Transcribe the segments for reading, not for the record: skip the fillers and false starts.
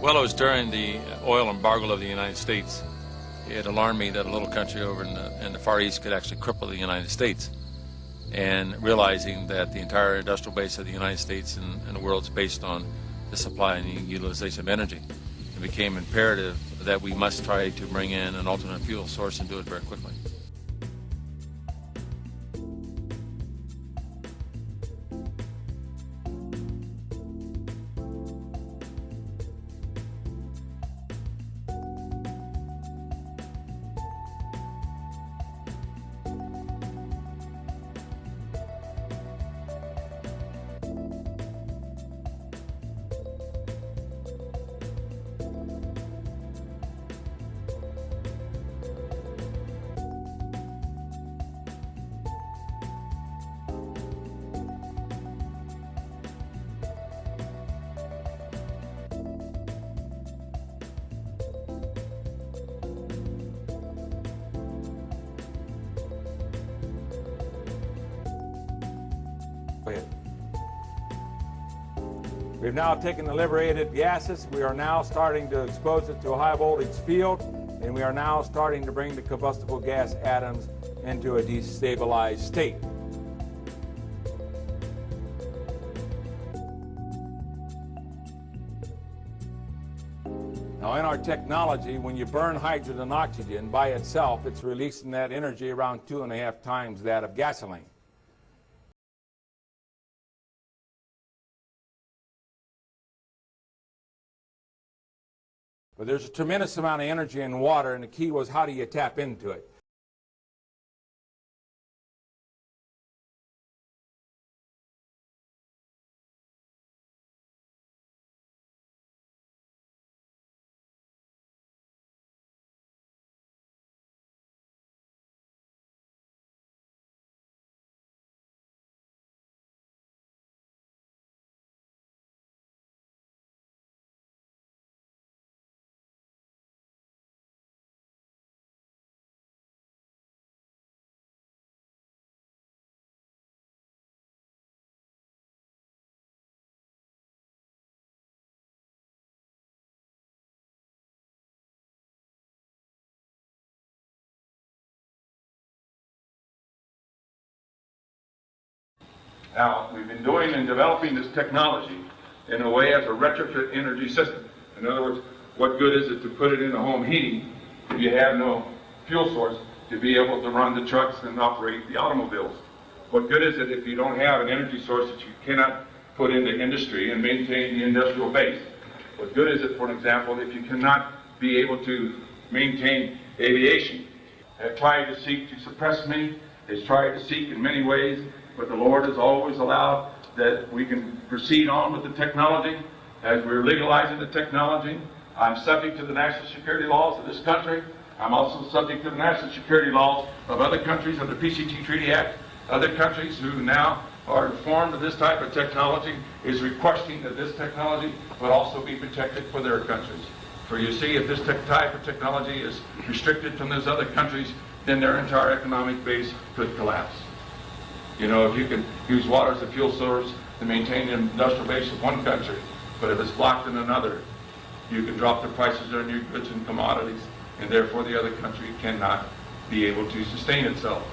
Well, it was during the oil embargo of the United States. It alarmed me that a little country over in the Far East could actually cripple the United States. And realizing that the entire industrial base of the United States and the world is based on the supply and utilization of energy, it became imperative that we must try to bring in an alternate fuel source and do it very quickly. We've now taken the liberated gases. We are now starting to expose it to a high voltage field, and we are now starting to bring the combustible gas atoms into a destabilized state. Now, in our technology, when you burn hydrogen and oxygen by itself, it's releasing that energy around 2.5 times that of gasoline. But there's a tremendous amount of energy in water, and the key was, how do you tap into it? Now, we've been doing and developing this technology in a way as a retrofit energy system. In other words, what good is it to put it into home heating if you have no fuel source to be able to run the trucks and operate the automobiles? What good is it if you don't have an energy source that you cannot put into industry and maintain the industrial base? What good is it, for example, if you cannot be able to maintain aviation? They've tried to seek to suppress me. They've tried to seek in many ways, but the Lord has always allowed that we can proceed on with the technology. As we're legalizing the technology, I'm subject to the national security laws of this country. I'm also subject to the national security laws of other countries under the PCT Treaty Act. Other countries who now are informed of this type of technology is requesting that this technology would also be protected for their countries. For you see, if this type of technology is restricted from those other countries, then their entire economic base could collapse. You know, if you can use water as a fuel source to maintain the industrial base of one country, but if it's blocked in another, you can drop the prices on your goods and commodities, and therefore the other country cannot be able to sustain itself.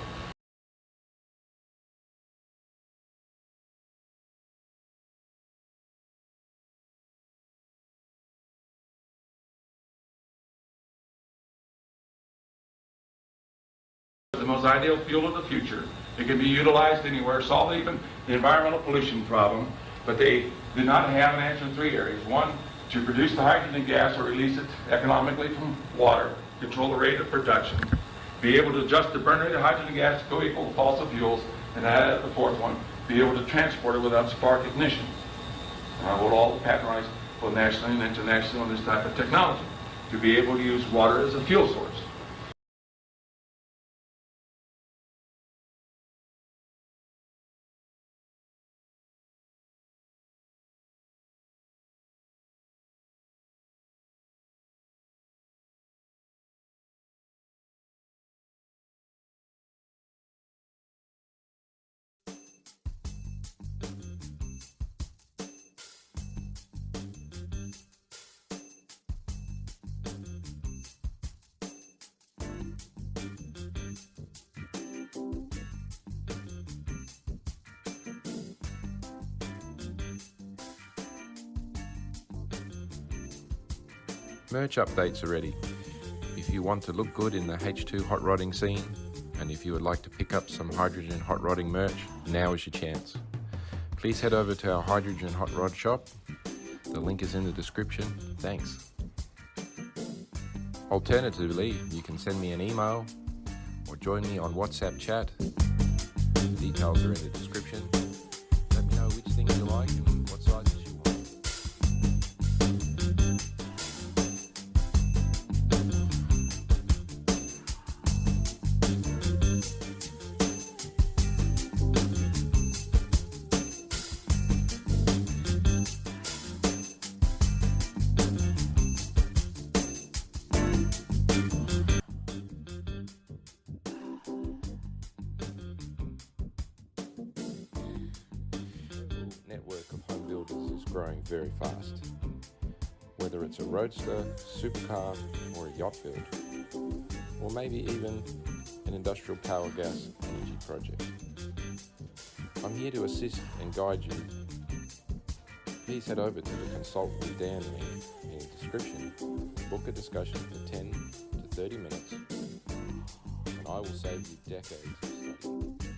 The most ideal fuel of the future. It can be utilized anywhere, solve even the environmental pollution problem, but they do not have an answer in 3 areas. One, to produce the hydrogen gas or release it economically from water, control the rate of production, be able to adjust the burn rate of hydrogen gas to co-equal to fossil fuels, and add the 4th one, be able to transport it without spark ignition. And I hold all the patent rights both nationally and internationally on this type of technology, to be able to use water as a fuel source. Merch updates are ready. If you want to look good in the H2 hot rodding scene, and if you would like to pick up some hydrogen hot rodding merch, now is your chance. Please head over to our hydrogen hot rod shop. The link is in the description. Thanks. Alternatively, you can send me an email or join me on WhatsApp chat. The details are in the description. Let me know which things you like and what sizes you want. Network of home builders is growing very fast. Whether it's a roadster, supercar, or a yacht build, or maybe even an industrial power gas energy project. I'm here to assist and guide you. Please head over to the Consult with Dan link in the description, book a discussion for 10 to 30 minutes, and I will save you decades of study.